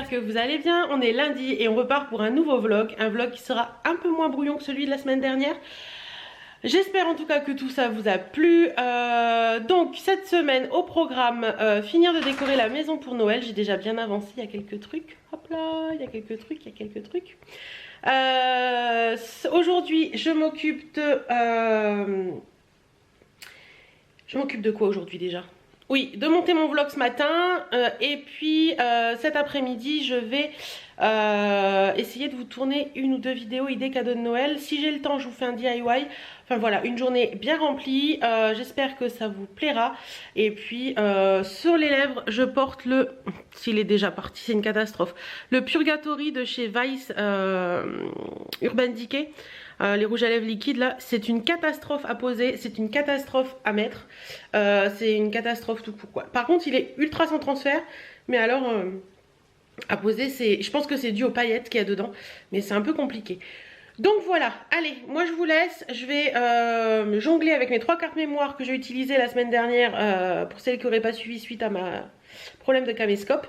j'espère que vous allez bien. On est lundi et on repart pour un nouveau vlog. Un vlog qui sera un peu moins brouillon que celui de la semaine dernière. J'espère en tout cas que tout ça vous a plu. Donc cette semaine au programme, finir de décorer la maison pour Noël. J'ai déjà bien avancé, il y a quelques trucs. Hop là, il y a quelques trucs. Aujourd'hui je m'occupe de quoi aujourd'hui déjà? Oui, de monter mon vlog ce matin et puis cet après-midi je vais essayer de vous tourner une ou deux vidéos idées cadeaux de Noël. Si j'ai le temps je vous fais un DIY. Enfin voilà, une journée bien remplie. J'espère que ça vous plaira. Et puis sur les lèvres je porte le... S'il est déjà parti, c'est une catastrophe. Le Purgatory de chez Vice Urban Decay. Les rouges à lèvres liquides là, c'est une catastrophe à poser, c'est une catastrophe à mettre, c'est une catastrophe tout court quoi. Par contre il est ultra sans transfert, mais alors à poser, je pense que c'est dû aux paillettes qu'il y a dedans, mais c'est un peu compliqué. Donc voilà, allez, moi je vous laisse, je vais jongler avec mes 3 cartes mémoire que j'ai utilisées la semaine dernière pour celles qui n'auraient pas suivi suite à ma problème de caméscope,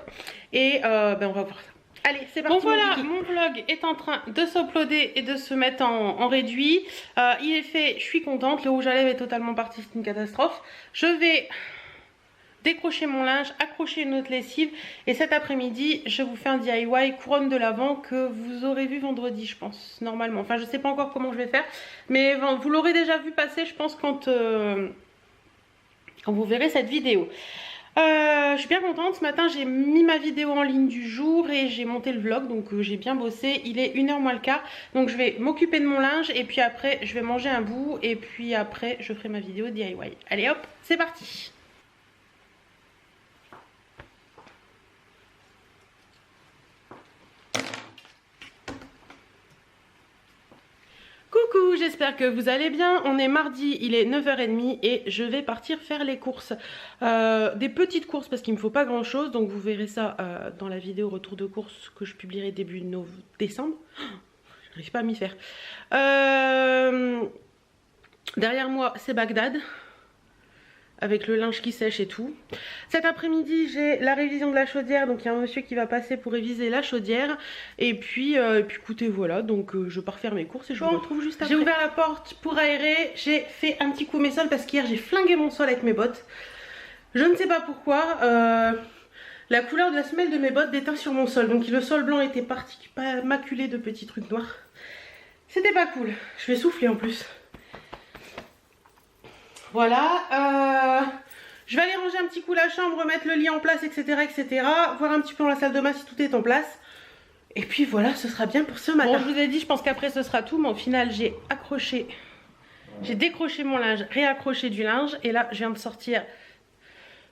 et on va voir ça. Allez, c'est parti. Bon voilà, mon vlog est en train de s'uploader et de se mettre en réduit. Il est fait, je suis contente. Le rouge à lèvres est totalement parti, c'est une catastrophe. Je vais décrocher mon linge, accrocher une autre lessive. Et cet après-midi, je vous fais un DIY couronne de l'Avent que vous aurez vu vendredi, je pense, normalement. Enfin, je sais pas encore comment je vais faire. Mais vous l'aurez déjà vu passer, je pense, quand vous verrez cette vidéo. Je suis bien contente, ce matin j'ai mis ma vidéo en ligne du jour et j'ai monté le vlog, donc j'ai bien bossé. Il est 1h moins le quart, donc je vais m'occuper de mon linge et puis après je vais manger un bout et puis après je ferai ma vidéo DIY. Allez hop, c'est parti. Coucou, j'espère que vous allez bien. On est mardi, il est 9h30 et je vais partir faire les courses. Des petites courses parce qu'il ne me faut pas grand chose. Donc vous verrez ça dans la vidéo retour de course que je publierai début décembre. Je n'arrive pas à m'y faire. Derrière moi c'est Bagdad. Avec le linge qui sèche et tout. Cet après-midi j'ai la révision de la chaudière. Donc il y a un monsieur qui va passer pour réviser la chaudière. Et puis écoutez voilà. Donc je pars faire mes courses et je vous retrouve juste après. J'ai ouvert la porte pour aérer. J'ai fait un petit coup mes sols parce qu'hier j'ai flingué mon sol avec mes bottes. Je ne sais pas pourquoi. La couleur de la semelle de mes bottes déteint sur mon sol. Donc le sol blanc était parti maculé de petits trucs noirs. C'était pas cool. Je vais souffler en plus. Voilà, je vais aller ranger un petit coup la chambre, remettre le lit en place, etc. Voir un petit peu dans la salle de bain si tout est en place. Et puis voilà, ce sera bien pour ce matin. Bon, je vous ai dit, je pense qu'après ce sera tout, mais au final j'ai décroché mon linge, réaccroché du linge. Et là, je viens de sortir,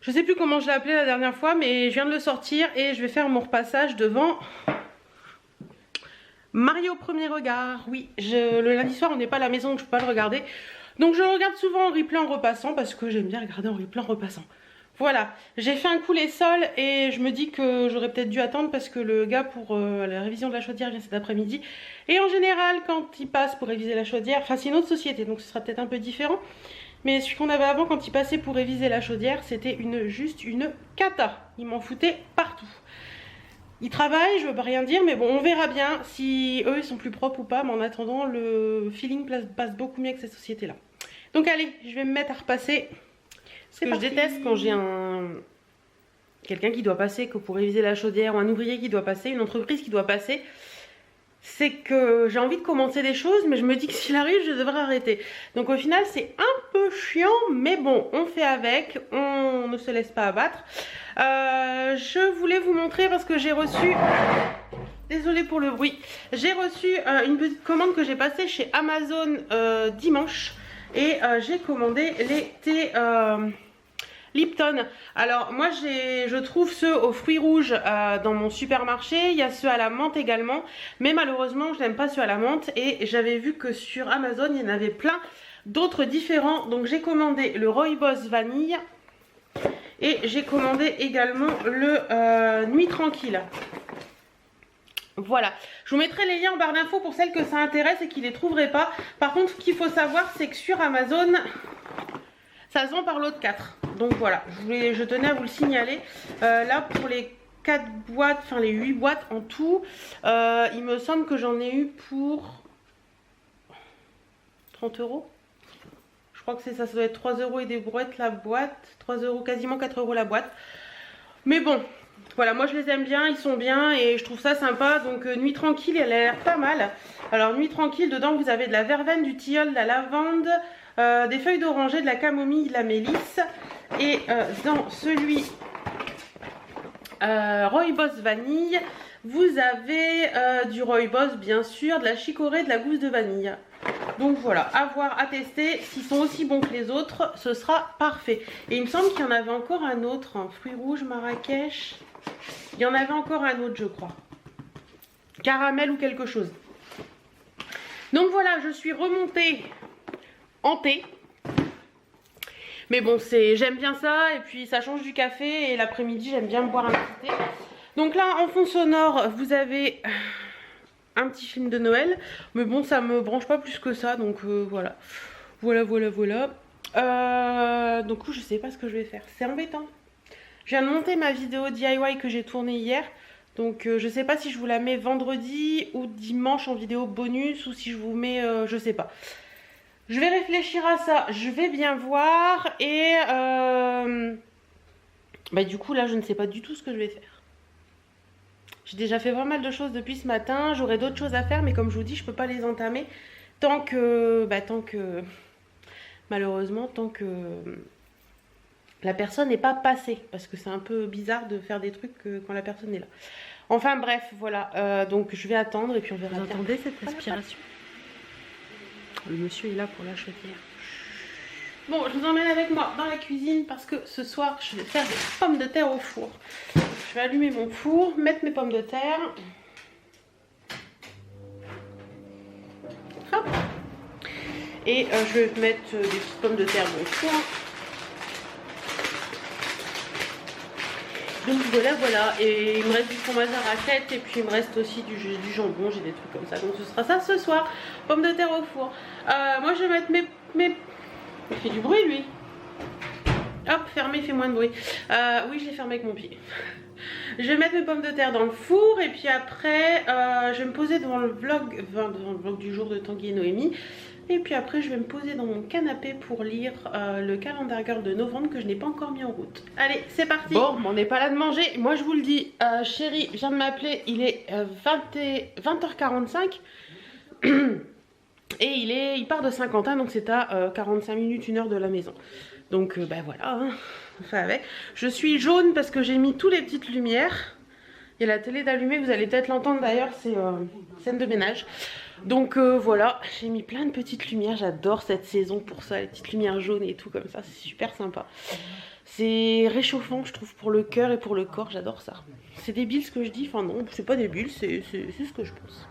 je sais plus comment je l'ai appelé la dernière fois, mais je viens de le sortir et je vais faire mon repassage devant Mario Premier Regard. Oui, le lundi soir on n'est pas à la maison donc je peux pas le regarder. Donc je le regarde souvent en replay en repassant parce que j'aime bien regarder en replay en repassant. Voilà, j'ai fait un coup les sols et je me dis que j'aurais peut-être dû attendre parce que le gars pour la révision de la chaudière vient cet après-midi. Et en général quand il passe pour réviser la chaudière, enfin c'est une autre société donc ce sera peut-être un peu différent. Mais celui qu'on avait avant quand il passait pour réviser la chaudière c'était juste une cata. Il m'en foutait partout. Ils travaillent, je veux pas rien dire, mais bon, on verra bien si eux ils sont plus propres ou pas. Mais en attendant, le feeling passe beaucoup mieux que cette société-là. Donc allez, je vais me mettre à repasser. Parce que je déteste quand j'ai quelqu'un qui doit passer, que pour réviser la chaudière, ou un ouvrier qui doit passer, une entreprise qui doit passer. C'est que j'ai envie de commencer des choses, mais je me dis que s'il arrive, je devrais arrêter. Donc au final, c'est un peu chiant, mais bon, on fait avec, on ne se laisse pas abattre. Je voulais vous montrer parce que j'ai reçu... Désolée pour le bruit. J'ai reçu une petite commande que j'ai passée chez Amazon dimanche. Et j'ai commandé les thés Lipton. Alors moi je trouve ceux aux fruits rouges dans mon supermarché. Il y a ceux à la menthe également. Mais malheureusement je n'aime pas ceux à la menthe. Et j'avais vu que sur Amazon il y en avait plein d'autres différents. Donc j'ai commandé le Rooibos vanille. Et j'ai commandé également le Nuit Tranquille. Voilà, je vous mettrai les liens en barre d'infos pour celles que ça intéresse et qui ne les trouveraient pas. Par contre, ce qu'il faut savoir, c'est que sur Amazon, ça se vend par lot de 4. Donc voilà, je tenais à vous le signaler. Là, pour les 4 boîtes, enfin les 8 boîtes en tout. Il me semble que j'en ai eu pour 30 €. Je crois que c'est ça, ça doit être 3 € et des brouettes la boîte. 3 €, quasiment 4 € la boîte. Mais bon, voilà, moi je les aime bien, ils sont bien et je trouve ça sympa. Donc nuit tranquille, elle a l'air pas mal. Alors nuit tranquille, dedans vous avez de la verveine, du tilleul, de la lavande, des feuilles d'oranger, de la camomille, de la mélisse. Et dans celui Rooibos vanille, vous avez du Rooibos bien sûr, de la chicorée, de la gousse de vanille. Donc voilà, à voir, à tester. S'ils sont aussi bons que les autres, ce sera parfait. Et il me semble qu'il y en avait encore un autre, un fruit rouge Marrakech. Il y en avait encore un autre je crois. Caramel ou quelque chose. Donc voilà, je suis remontée en thé. Mais bon, j'aime bien ça et puis ça change du café et l'après-midi j'aime bien boire un petit thé. Donc là en fond sonore vous avez un petit film de Noël. Mais bon ça me branche pas plus que ça donc voilà. Voilà. Donc je sais pas ce que je vais faire. C'est embêtant. Je viens de monter ma vidéo DIY que j'ai tournée hier. Donc je sais pas si je vous la mets vendredi ou dimanche en vidéo bonus ou si je vous mets je sais pas. Je vais réfléchir à ça, je vais bien voir et bah du coup là je ne sais pas du tout ce que je vais faire. J'ai déjà fait pas mal de choses depuis ce matin, j'aurai d'autres choses à faire mais comme je vous dis je peux pas les entamer tant que malheureusement tant que la personne n'est pas passée parce que c'est un peu bizarre de faire des trucs quand la personne est là. Enfin bref voilà, donc je vais attendre et puis on verra. Vous entendez cette aspiration? Le monsieur est là pour la chaudière. Bon, je vous emmène avec moi dans la cuisine parce que ce soir, je vais faire des pommes de terre au four. Je vais allumer mon four, mettre mes pommes de terre. Hop. Et je vais mettre des petites pommes de terre dans le four. Donc voilà. Et il me reste du fromage à raclette et puis il me reste aussi du jambon, j'ai des trucs comme ça. Donc ce sera ça ce soir, pommes de terre au four. Moi je vais mettre mes... Il fait du bruit lui. Hop, fermé, fait moins de bruit. Oui, je l'ai fermé avec mon pied. Je vais mettre mes pommes de terre dans le four et puis après je vais me poser devant le vlog, du jour de Tanguy et Noémie. Et puis après je vais me poser dans mon canapé pour lire le calendar girl de novembre que je n'ai pas encore mis en route. Allez c'est parti. Bon on n'est pas là de manger, moi je vous le dis, chéri vient de m'appeler, il est 20h45 et il part de Saint-Quentin donc c'est à 45 minutes, 1 heure de la maison. Donc bah voilà, hein, on fait avec. Je suis jaune parce que j'ai mis toutes les petites lumières. Il y a la télé d'allumée, vous allez peut-être l'entendre d'ailleurs, c'est scène de ménage. Donc voilà, j'ai mis plein de petites lumières, j'adore cette saison pour ça, les petites lumières jaunes et tout comme ça, c'est super sympa. C'est réchauffant je trouve pour le cœur et pour le corps, j'adore ça. C'est débile ce que je dis, enfin non, c'est pas débile, c'est ce que je pense.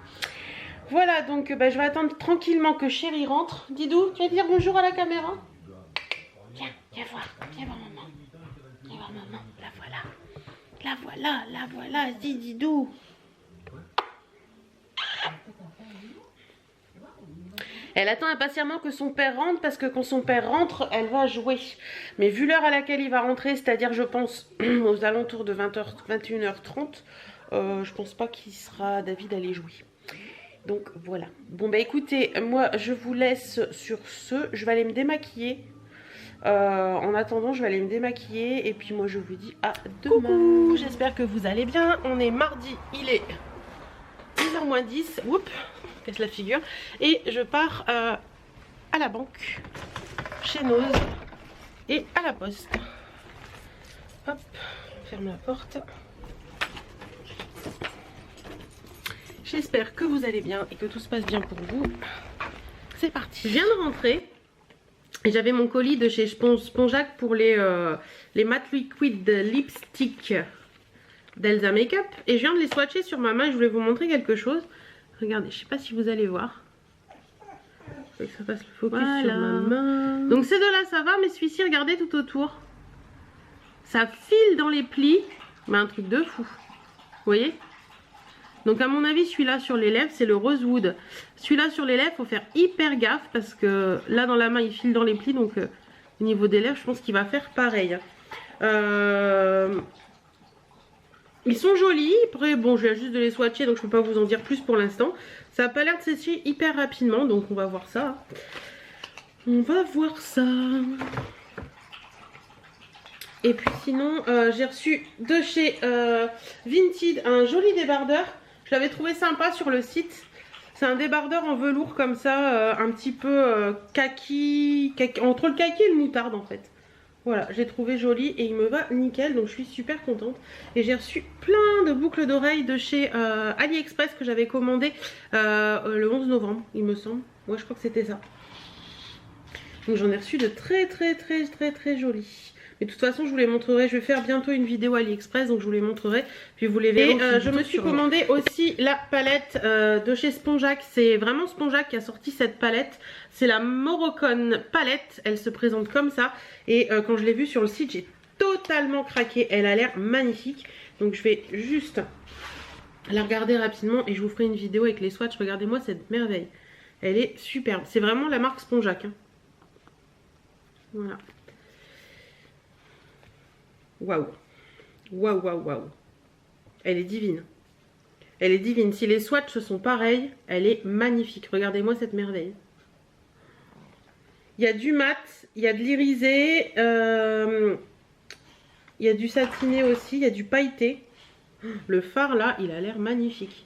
Voilà, donc bah, je vais attendre tranquillement que chéri rentre. Didou, tu vas dire bonjour à la caméra? Viens voir maman. Viens voir maman, la voilà, dis Didou. Elle attend impatiemment que son père rentre parce que quand son père rentre, elle va jouer. Mais vu l'heure à laquelle il va rentrer, c'est-à-dire je pense aux alentours de 21h30, je pense pas qu'il sera d'avis d'aller jouer. Donc voilà. Bon bah écoutez, moi je vous laisse sur ce. Je vais aller me démaquiller. En attendant, je vais aller me démaquiller et puis moi je vous dis à demain. Coucou, j'espère que vous allez bien. On est mardi, il est 10h moins 10. Oups, casse la figure. Et je pars à la banque, chez Noz et à la poste. Hop, on ferme la porte. J'espère que vous allez bien et que tout se passe bien pour vous. C'est parti. Je viens de rentrer. J'avais mon colis de chez Spongeac pour les Matte Liquid Lipstick d'Elsa Makeup. Et je viens de les swatcher sur ma main et je voulais vous montrer quelque chose. Regardez, je sais pas si vous allez voir. Il faut que ça fasse le focus sur ma main. Donc ces deux-là ça va, mais celui-ci, regardez tout autour. Ça file dans les plis, mais un truc de fou. Vous voyez ? Donc à mon avis celui-là sur les lèvres c'est le Rosewood. Celui-là sur les lèvres faut faire hyper gaffe parce que là dans la main il file dans les plis. Donc au niveau des lèvres je pense qu'il va faire pareil. Ils sont jolis. Après, bon, je viens juste de les swatcher, donc je peux pas vous en dire plus pour l'instant. Ça a pas l'air de sécher hyper rapidement, donc on va voir ça. On va voir ça. Et puis sinon, j'ai reçu de chez Vinted un joli débardeur. Je l'avais trouvé sympa sur le site. C'est un débardeur en velours comme ça, un petit peu kaki, entre le kaki et le moutarde en fait. Voilà, j'ai trouvé joli et il me va nickel, donc je suis super contente. Et j'ai reçu plein de boucles d'oreilles de chez AliExpress que j'avais commandé le 11 novembre, il me semble. Ouais, je crois que c'était ça. Donc j'en ai reçu de très jolis. Mais de toute façon je vous les montrerai, je vais faire bientôt une vidéo AliExpress, donc je vous les montrerai, puis vous les verrez. Et je me suis commandé aussi la palette de chez Spongeac. C'est vraiment Spongeac qui a sorti cette palette. C'est la Moroccan palette, elle se présente comme ça. Et quand je l'ai vue sur le site, j'ai totalement craqué, elle a l'air magnifique. Donc je vais juste la regarder rapidement et je vous ferai une vidéo avec les swatchs. Regardez-moi cette merveille, elle est superbe. C'est vraiment la marque Spongeac, hein. Voilà. Waouh. Waouh, waouh, waouh. Elle est divine. Elle est divine. Si les swatchs sont pareils, elle est magnifique. Regardez-moi cette merveille. Il y a du mat, il y a de l'irisé, il y a du satiné aussi, il y a du pailleté. Le fard là, il a l'air magnifique.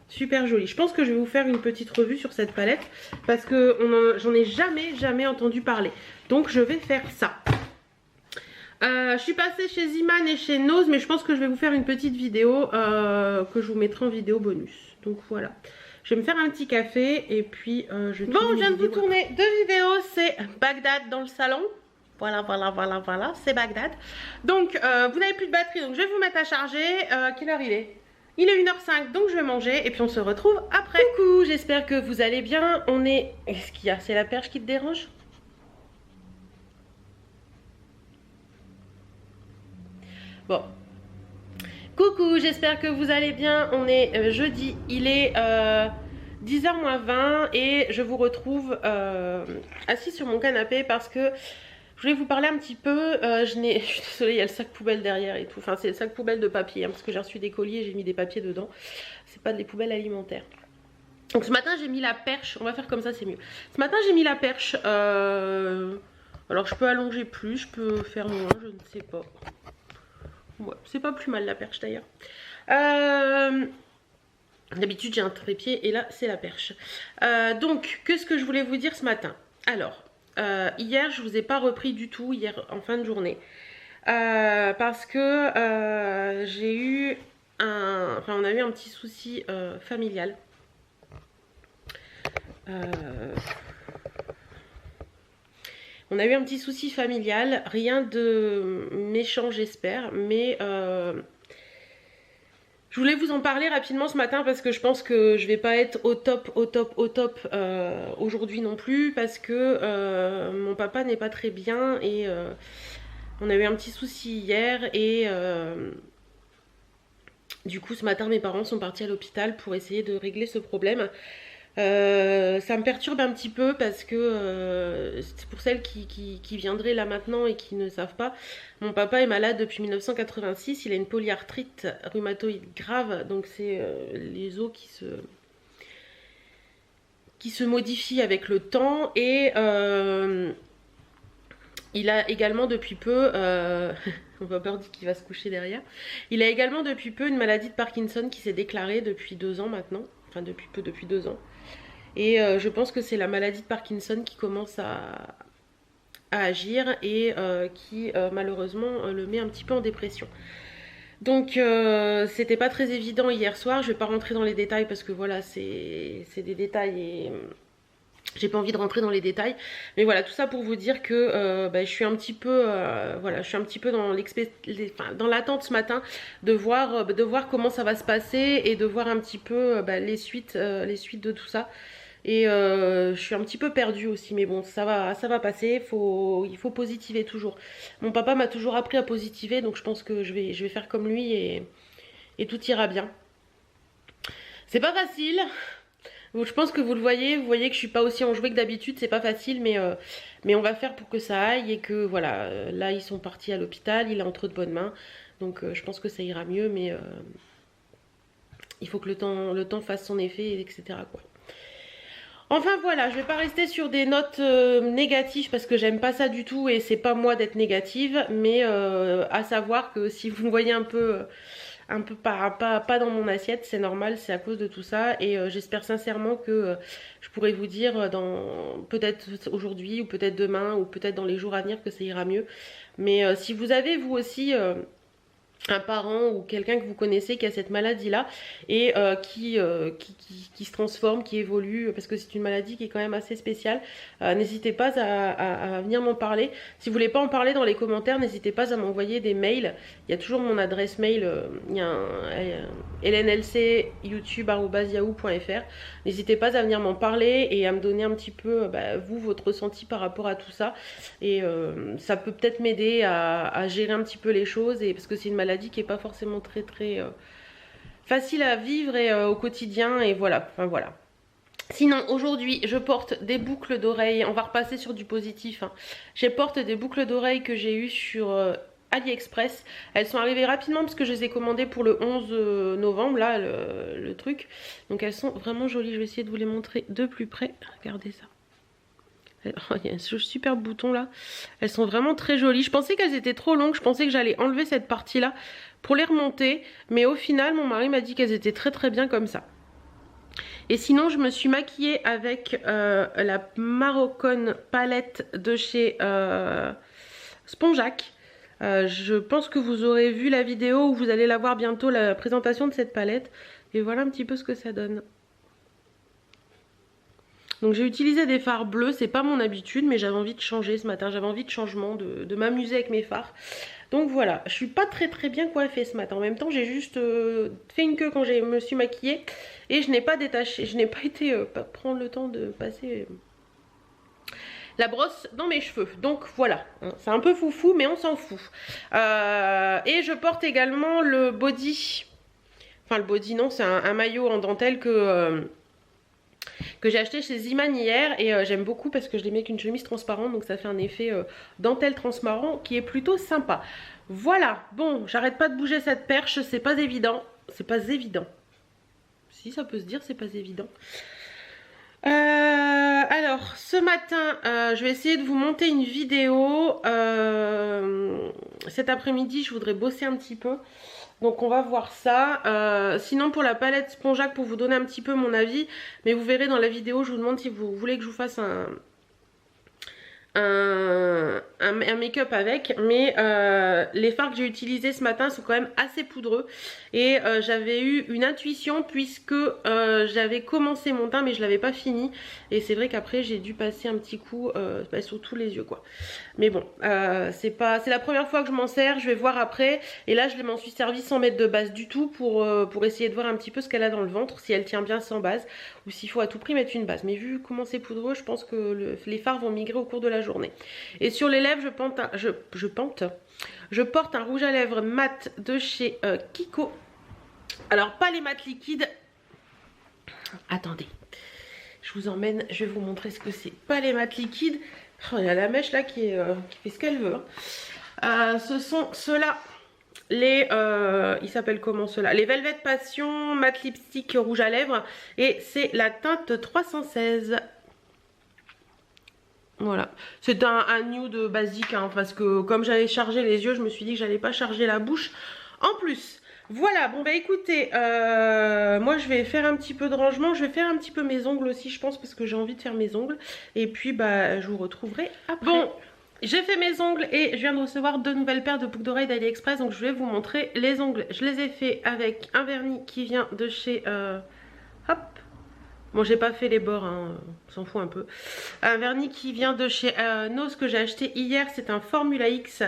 Super joli. Je pense que je vais vous faire une petite revue sur cette palette parce que j'en ai jamais entendu parler. Donc je vais faire ça. Je suis passée chez Ziman et chez Nose, mais je pense que je vais vous faire une petite vidéo que je vous mettrai en vidéo bonus. Donc voilà. Je vais me faire un petit café et puis je... Bon, je viens de vous tourner 2 vidéos. C'est Bagdad dans le salon. Voilà, c'est Bagdad. Donc vous n'avez plus de batterie, donc je vais vous mettre à charger. Quelle heure il est? Il est 1h05, donc je vais manger et puis on se retrouve après. Coucou, j'espère que vous allez bien. On est... Qu'est-ce qu'il y a? C'est la perche qui te dérange? Bon. Coucou, j'espère que vous allez bien. On est jeudi, il est 10h moins 20 et je vous retrouve assis sur mon canapé parce que je voulais vous parler un petit peu. Je suis désolée, il y a le sac poubelle derrière et tout. Enfin, c'est le sac poubelle de papier, hein, parce que j'ai reçu des colis et j'ai mis des papiers dedans. C'est pas des poubelles alimentaires. Donc ce matin, j'ai mis la perche. On va faire comme ça, c'est mieux. Ce matin, j'ai mis la perche. Alors, je peux allonger plus, je peux faire moins, je ne sais pas. Ouais, c'est pas plus mal la perche d'ailleurs. D'habitude j'ai un trépied et là c'est la perche. Donc qu'est-ce que je voulais vous dire ce matin? Alors hier je vous ai pas repris du tout, hier en fin de journée, parce que j'ai eu on a eu un petit souci familial. On a eu un petit souci familial, rien de méchant j'espère, mais je voulais vous en parler rapidement ce matin parce que je pense que je vais pas être au top aujourd'hui non plus, parce que mon papa n'est pas très bien et on a eu un petit souci hier et du coup ce matin mes parents sont partis à l'hôpital pour essayer de régler ce problème. Ça me perturbe un petit peu parce que c'est pour celles qui viendraient là maintenant et qui ne savent pas. Mon papa est malade depuis 1986, il a une polyarthrite rhumatoïde grave, donc c'est les os qui se modifient avec le temps et il a également depuis peu, on va pas dire qu'il va se coucher derrière, il a également depuis peu une maladie de Parkinson qui s'est déclarée depuis 2 ans maintenant, enfin depuis 2 ans. Et je pense que c'est la maladie de Parkinson qui commence à agir et qui malheureusement le met un petit peu en dépression. Donc c'était pas très évident hier soir, je vais pas rentrer dans les détails parce que voilà c'est des détails et j'ai pas envie de rentrer dans les détails. Mais voilà, tout ça pour vous dire que je suis un petit peu voilà, je suis un petit peu dans l'attente ce matin de voir comment ça va se passer et de voir un petit peu les suites de tout ça. Et je suis un petit peu perdue aussi, mais bon, ça va passer, il faut positiver toujours. Mon papa m'a toujours appris à positiver, donc je pense que je vais faire comme lui et tout ira bien. C'est pas facile, Je pense que vous le voyez, vous voyez que je suis pas aussi enjouée que d'habitude, c'est pas facile, mais on va faire pour que ça aille et que voilà, là ils sont partis à l'hôpital, il est entre de bonnes mains, donc je pense que ça ira mieux, mais il faut que le temps fasse son effet, etc. quoi. Enfin voilà, je vais pas rester sur des notes négatives parce que j'aime pas ça du tout et c'est pas moi d'être négative, mais à savoir que si vous me voyez un peu pas dans mon assiette, c'est normal, c'est à cause de tout ça et j'espère sincèrement que je pourrai vous dire dans peut-être aujourd'hui ou peut-être demain ou peut-être dans les jours à venir que ça ira mieux. Mais si vous avez vous aussi un parent ou quelqu'un que vous connaissez qui a cette maladie là et qui se transforme, qui évolue, parce que c'est une maladie qui est quand même assez spéciale, n'hésitez pas à venir m'en parler. Si vous voulez pas en parler dans les commentaires, n'hésitez pas à m'envoyer des mails, il y a toujours mon adresse mail, il y a lnlcyoutube@yahoo.fr. N'hésitez pas à venir m'en parler et à me donner un petit peu vous, votre ressenti par rapport à tout ça, et ça peut peut-être m'aider à gérer un petit peu les choses, et parce que c'est une maladie qui est pas forcément très facile à vivre et au quotidien, et voilà, enfin voilà. Sinon aujourd'hui je porte des boucles d'oreilles, on va repasser sur du positif, hein. Je porte des boucles d'oreilles que j'ai eues sur AliExpress. Elles sont arrivées rapidement parce que je les ai commandées pour le 11 novembre là, le truc, donc elles sont vraiment jolies. Je vais essayer de vous les montrer de plus près, regardez ça. Oh, il y a un super bouton là. Elles sont vraiment très jolies. Je pensais qu'elles étaient trop longues. Je pensais que j'allais enlever cette partie là pour les remonter. Mais au final, mon mari m'a dit qu'elles étaient très bien comme ça. Et sinon, je me suis maquillée avec la Moroccan palette de chez Spongeac. Je pense que vous aurez vu la vidéo où vous allez la voir bientôt, la présentation de cette palette. Et voilà un petit peu ce que ça donne. Donc j'ai utilisé des fards bleus, c'est pas mon habitude, mais j'avais envie de changer ce matin, j'avais envie de changement, de m'amuser avec mes fards. Donc voilà, je suis pas très bien coiffée ce matin. En même temps, j'ai juste fait une queue quand je me suis maquillée et je n'ai pas détaché, je n'ai pas été prendre le temps de passer la brosse dans mes cheveux. Donc voilà, c'est un peu foufou, mais on s'en fout. Et je porte également le body, enfin le body non, c'est un maillot en dentelle que j'ai acheté chez Ziman hier, et j'aime beaucoup parce que je l'ai mis avec une chemise transparente, donc ça fait un effet dentelle transparent qui est plutôt sympa. Voilà, bon, j'arrête pas de bouger cette perche, c'est pas évident, si ça peut se dire, c'est pas évident. Alors ce matin je vais essayer de vous monter une vidéo. Cet après-midi je voudrais bosser un petit peu, donc on va voir ça. Sinon pour la palette Spongeac, pour vous donner un petit peu mon avis, mais vous verrez dans la vidéo, je vous demande si vous voulez que je vous fasse un make-up avec, mais les fards que j'ai utilisés ce matin sont quand même assez poudreux, et j'avais eu une intuition puisque j'avais commencé mon teint mais je l'avais pas fini, et c'est vrai qu'après j'ai dû passer un petit coup sur tous les yeux quoi. Mais bon, c'est la première fois que je m'en sers, je vais voir après, et là je m'en suis servi sans mettre de base du tout pour essayer de voir un petit peu ce qu'elle a dans le ventre, si elle tient bien sans base ou s'il faut à tout prix mettre une base. Mais vu comment c'est poudreux, je pense que les fards vont migrer au cours de la journée. Et sur les lèvres, je porte un rouge à lèvres mat de chez Kiko. Alors pas les mat liquides, attendez, je vous emmène, je vais vous montrer ce que c'est. Pas les mat liquides. Oh, il y a la mèche là qui fait ce qu'elle veut, hein. Ce sont ceux-là, les ils s'appellent comment ceux-là, les Velvet Passion mat lipstick rouge à lèvres, et c'est la teinte 316. Voilà, c'est un nude basique, hein, parce que comme j'avais chargé les yeux, je me suis dit que j'allais pas charger la bouche en plus. Voilà, bon bah écoutez, moi je vais faire un petit peu de rangement, je vais faire un petit peu mes ongles aussi je pense, parce que j'ai envie de faire mes ongles, et puis bah je vous retrouverai après. Bon, j'ai fait mes ongles et je viens de recevoir 2 nouvelles paires de boucles d'oreilles d'AliExpress, donc je vais vous montrer les ongles. Je les ai fait avec un vernis qui vient de chez hop. Bon, j'ai pas fait les bords, hein, on s'en fout un peu. Un vernis qui vient de chez Nose que j'ai acheté hier, c'est un Formula X,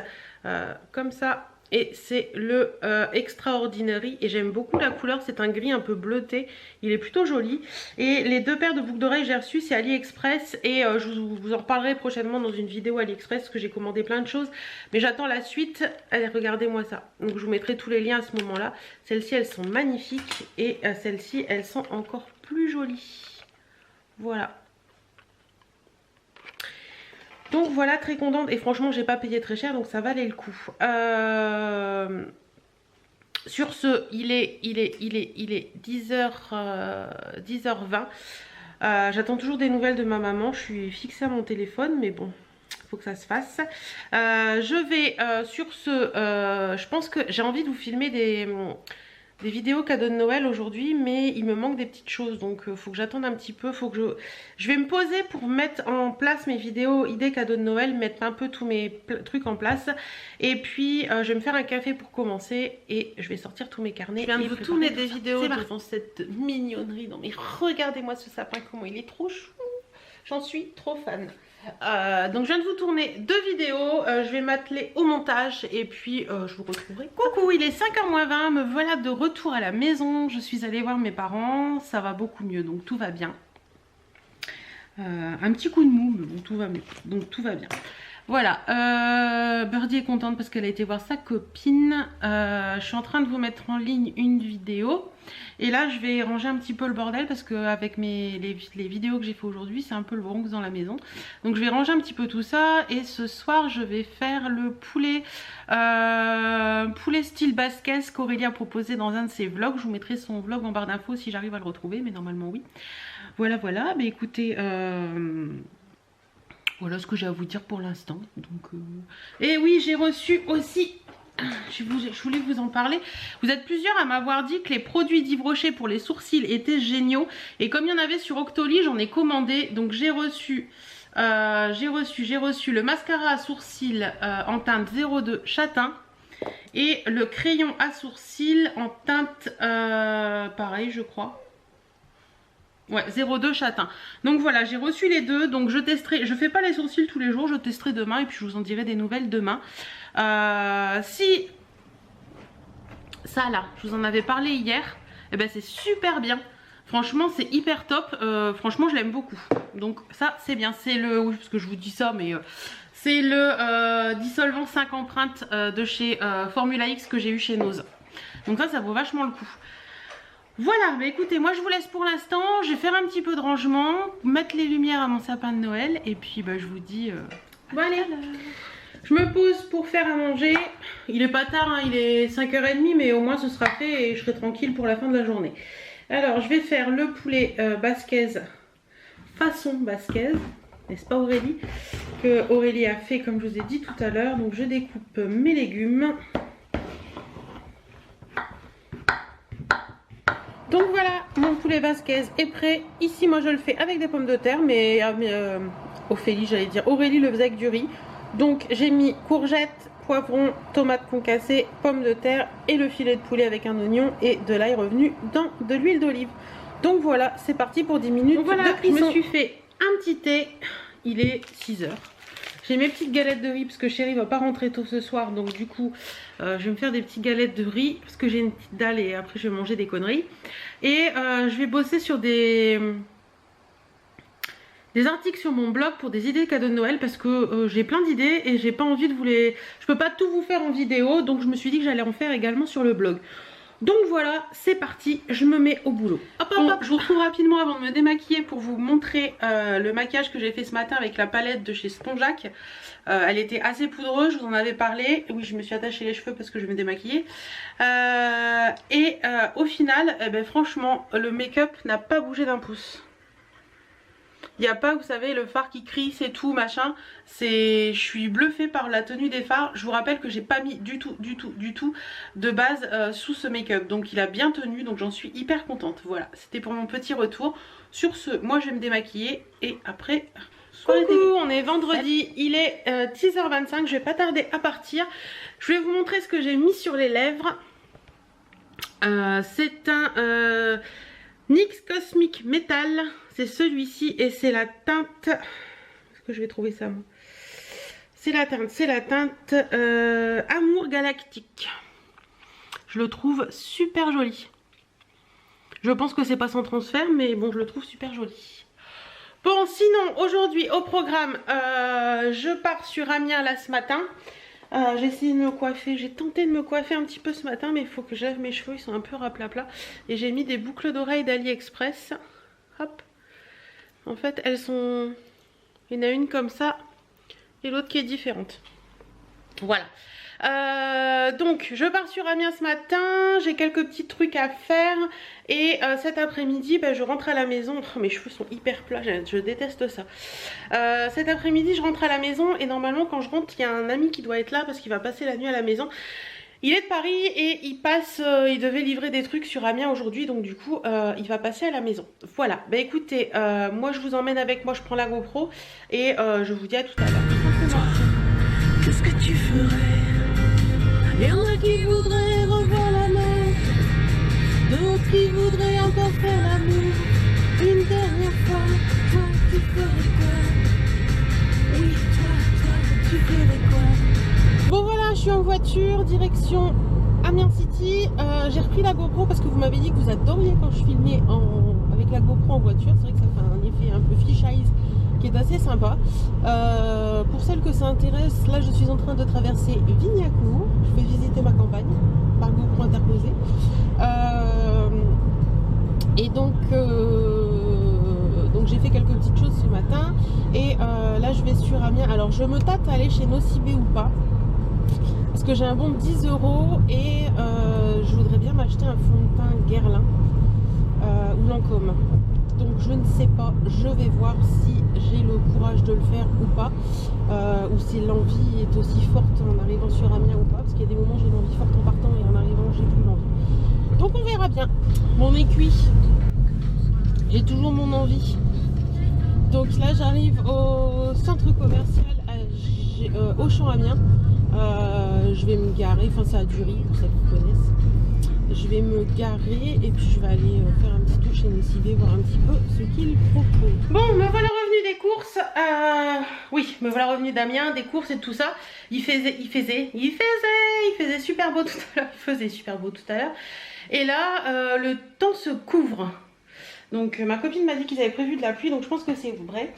comme ça. Et c'est le Extraordinary, et j'aime beaucoup la couleur, c'est un gris un peu bleuté, il est plutôt joli. Et les 2 paires de boucles d'oreilles que j'ai reçues, c'est AliExpress, et je vous en reparlerai prochainement dans une vidéo AliExpress, parce que j'ai commandé plein de choses, mais j'attends la suite. Allez, regardez-moi ça, donc je vous mettrai tous les liens à ce moment là. Celles-ci elles sont magnifiques, et celles-ci elles sont encore plus jolies. Voilà. Donc voilà, très contente. Et franchement, j'ai pas payé très cher, donc ça valait le coup. Sur ce, il est 10h20. J'attends toujours des nouvelles de ma maman. Je suis fixée à mon téléphone, mais bon, faut que ça se fasse. Je vais sur ce, je pense que j'ai envie de vous filmer des vidéos cadeaux de Noël aujourd'hui, mais il me manque des petites choses, donc faut que j'attende un petit peu. Faut que je vais me poser pour mettre en place mes vidéos idées cadeaux de Noël, mettre un peu tous mes trucs en place, et puis je vais me faire un café pour commencer et je vais sortir tous mes carnets. Je viens de vous tourner des vidéos devant cette mignonnerie. Non mais regardez-moi ce sapin, comment il est trop chou. J'en suis trop fan. Donc je viens de vous tourner 2 vidéos, je vais m'atteler au montage et puis je vous retrouverai. Coucou, il est 5h moins 20, me voilà de retour à la maison. Je suis allée voir mes parents, ça va beaucoup mieux, donc tout va bien. Un petit coup de mou, mais bon, tout va mieux, donc tout va bien. Voilà, Birdie est contente parce qu'elle a été voir sa copine. Je suis en train de vous mettre en ligne une vidéo. Et là je vais ranger un petit peu le bordel parce que avec les vidéos que j'ai fait aujourd'hui, c'est un peu le bronx dans la maison. Donc je vais ranger un petit peu tout ça. Et ce soir je vais faire le poulet style basquez qu'Aurélie a proposé dans un de ses vlogs. Je vous mettrai son vlog en barre d'infos si j'arrive à le retrouver, mais normalement oui. Voilà, voilà, mais écoutez, voilà ce que j'ai à vous dire pour l'instant. Et oui, j'ai reçu aussi, je voulais vous en parler. Vous êtes plusieurs à m'avoir dit que les produits d'Yves Rocher pour les sourcils étaient géniaux. Et comme il y en avait sur Octoly, j'en ai commandé. Donc j'ai reçu le mascara à sourcils en teinte 02 châtain. Et le crayon à sourcils en teinte, pareil je crois. Ouais, 02 châtain. Donc voilà, j'ai reçu les deux. Donc je testerai, je fais pas les sourcils tous les jours, je testerai demain et puis je vous en dirai des nouvelles demain. Si ça là, je vous en avais parlé hier, et ben c'est super bien. Franchement, c'est hyper top. Franchement, je l'aime beaucoup. Donc ça, c'est bien. C'est le, oui, parce que je vous dis ça, mais c'est le dissolvant 5 empreintes de chez Formula X que j'ai eu chez Nose. Donc ça vaut vachement le coup. Voilà, mais écoutez, moi je vous laisse pour l'instant. Je vais faire un petit peu de rangement, mettre les lumières à mon sapin de Noël. Et puis bah, je vous dis bon allez, je me pose pour faire à manger. Il est pas tard, hein, il est 5h30, mais au moins ce sera fait et je serai tranquille pour la fin de la journée. Alors je vais faire le poulet basquez, façon basquez, n'est-ce pas Aurélie? Que Aurélie a fait comme je vous ai dit tout à l'heure. Donc je découpe mes légumes. Donc voilà, mon poulet basquez est prêt. Ici moi je le fais avec des pommes de terre, mais Ophélie, j'allais dire, Aurélie le faisait avec du riz. Donc j'ai mis courgettes, poivrons, tomates concassées, pommes de terre et le filet de poulet avec un oignon et de l'ail revenu dans de l'huile d'olive. Donc voilà, c'est parti pour 10 minutes. Donc voilà, je me suis fait un petit thé, il est 6h. J'ai mes petites galettes de riz parce que chérie va pas rentrer tôt ce soir. Donc du coup, je vais me faire des petites galettes de riz parce que j'ai une petite dalle et après je vais manger des conneries. Et je vais bosser sur des articles sur mon blog pour des idées cadeaux de Noël parce que j'ai plein d'idées et j'ai pas envie de vous les... Je peux pas tout vous faire en vidéo, donc je me suis dit que j'allais en faire également sur le blog. Donc voilà, c'est parti, je me mets au boulot. Hop hop hop, je vous retrouve rapidement avant de me démaquiller pour vous montrer le maquillage que j'ai fait ce matin avec la palette de chez Spongeac. Elle était assez poudreuse, je vous en avais parlé. Oui, je me suis attachée les cheveux parce que je vais me démaquiller. Au final, eh ben, franchement, le make-up n'a pas bougé d'un pouce. Il n'y a pas, vous savez, le fard qui crie, c'est tout, machin. Je suis bluffée par la tenue des fards. Je vous rappelle que j'ai pas mis du tout de base sous ce make-up. Donc il a bien tenu, donc j'en suis hyper contente. Voilà, c'était pour mon petit retour. Sur ce, moi je vais me démaquiller et après... Coucou, on est vendredi, il est 10h25, je vais pas tarder à partir. Je vais vous montrer ce que j'ai mis sur les lèvres. C'est un NYX Cosmic Metal. C'est celui-ci et c'est la teinte... Est-ce que je vais trouver ça moi? C'est la teinte Amour Galactique. Je le trouve super joli. Je pense que c'est pas sans transfert, mais bon, je le trouve super joli. Bon, sinon, aujourd'hui au programme, je pars sur Amiens là ce matin. J'ai essayé de me coiffer, j'ai tenté de me coiffer un petit peu ce matin, mais il faut que j'aille mes cheveux, ils sont un peu raplapla. Et j'ai mis des boucles d'oreilles d'AliExpress. Hop. En fait, elles sont... Il y en a une comme ça et l'autre qui est différente. Voilà. Donc je pars sur Amiens ce matin, j'ai quelques petits trucs à faire et cet après-midi je rentre à la maison. Oh, mes cheveux sont hyper plats, je déteste ça. Cet après-midi je rentre à la maison et normalement quand je rentre il y a un ami qui doit être là parce qu'il va passer la nuit à la maison. Il est de Paris et il passe, il devait livrer des trucs sur Amiens aujourd'hui, donc du coup il va passer à la maison. Voilà, bah écoutez, moi je vous emmène avec moi, je prends la GoPro et je vous dis à tout à l'heure. Qu'est-ce que tu ferais? Il y en a qui voudraient revoir la mer, d'autres qui voudraient encore faire l'amour. Une dernière fois, toi tu ferais quoi? Oui, toi, tu ferais quoi? Bon voilà, je suis en voiture, direction Amiens City. J'ai repris la GoPro parce que vous m'avez dit que vous adoriez quand je filmais avec la GoPro en voiture. C'est vrai que ça fait un effet un peu fisheye qui est assez sympa. Pour celles que ça intéresse, là je suis en train de traverser Vignacourt. Je vais visiter ma campagne par GoPro interposée. Et donc j'ai fait quelques petites choses ce matin. Et là je vais sur Amiens. Alors je me tâte à aller chez Nocibé ou pas. Parce que j'ai un bon de 10 € et je voudrais bien m'acheter un fond de teint Guerlain ou Lancôme. Donc je ne sais pas, je vais voir si j'ai le courage de le faire ou pas, ou si l'envie est aussi forte en arrivant sur Amiens ou pas, parce qu'il y a des moments où j'ai l'envie forte en partant et en arrivant j'ai plus l'envie. Donc on verra bien. Mon nez cuit, j'ai toujours mon envie. Donc là j'arrive au centre commercial Auchan Amiens. Je vais me garer, enfin c'est à Dury pour celles qui connaissent. Je vais me garer et puis je vais aller faire un petit tour chez Nocibé, voir un petit peu ce qu'ils proposent. Bon, me voilà revenu des courses. Oui, me voilà revenu d'Amiens, des courses et de tout ça. Il faisait super beau tout à l'heure. Il faisait super beau tout à l'heure. Et là, le temps se couvre. Donc ma copine m'a dit qu'ils avaient prévu de la pluie, donc je pense que c'est vrai.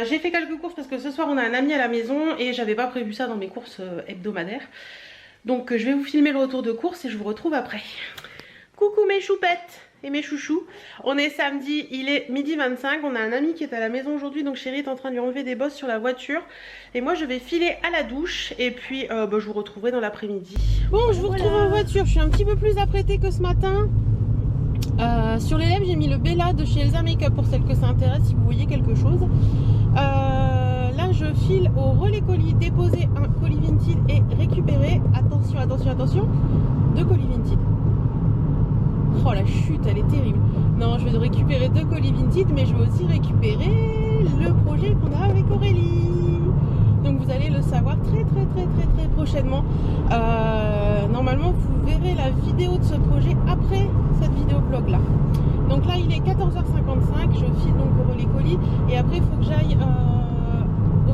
J'ai fait quelques courses parce que ce soir on a un ami à la maison et j'avais pas prévu ça dans mes courses hebdomadaires. Donc je vais vous filmer le retour de course et je vous retrouve après. Coucou mes choupettes et mes chouchous. On est samedi, il est 12h25. On a un ami qui est à la maison aujourd'hui, donc chérie est en train de lui enlever des bosses sur la voiture. Et moi je vais filer à la douche et puis je vous retrouverai dans l'après-midi. Bon, je vous retrouve en voiture, je suis un petit peu plus apprêtée que ce matin. Sur les lèvres j'ai mis le Bella de chez Elsa Makeup pour celles que ça intéresse si vous voyez quelque chose. Là je file au relais colis, déposer un colis Vinted et récupérer, attention attention attention, 2 colis Vinted. Oh la chute elle est terrible. Non, je vais récupérer 2 colis Vinted mais je vais aussi récupérer le projet qu'on a avec Aurélie. Donc vous allez le savoir très prochainement. Normalement vous verrez la vidéo de ce projet après cette vidéo vlog là. Donc là il est 14h55, je file donc au relais colis et après il faut que j'aille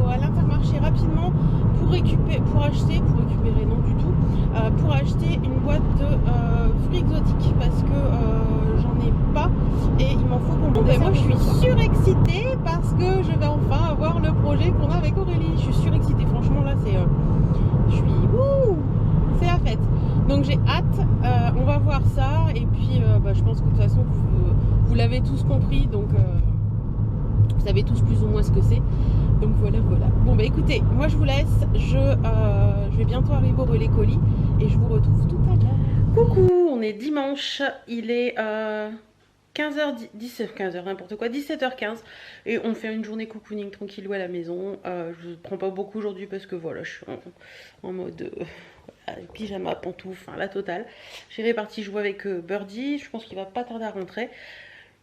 à l'Intermarché rapidement pour acheter une boîte de fruits exotiques parce que j'en ai pas et il m'en faut pour mon dessert. Moi je suis surexcitée parce que je vais enfin avoir le projet qu'on a avec Aurélie. Je suis surexcitée, franchement là c'est c'est la fête. Donc j'ai hâte, on va voir ça et puis je pense que de toute façon vous l'avez tous compris, donc vous savez tous plus ou moins ce que c'est. Donc voilà. Bon écoutez, moi je vous laisse, je vais bientôt arriver au relais colis et je vous retrouve tout à l'heure. Coucou, on est dimanche, il est 15h n'importe quoi, 17h15 et on fait une journée cocooning tranquillou à la maison. Je ne prends pas beaucoup aujourd'hui parce que voilà, je suis en mode pyjama, pantoufles, la totale. J'ai parti jouer avec Birdie, je pense qu'il va pas tarder à rentrer.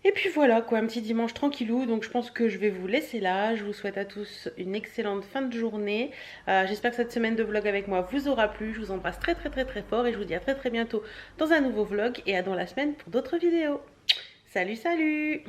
Et puis voilà quoi, un petit dimanche tranquillou, donc je pense que je vais vous laisser là. Je vous souhaite à tous une excellente fin de journée. J'espère que cette semaine de vlog avec moi vous aura plu. Je vous embrasse très fort et je vous dis à très bientôt dans un nouveau vlog et à dans la semaine pour d'autres vidéos. Salut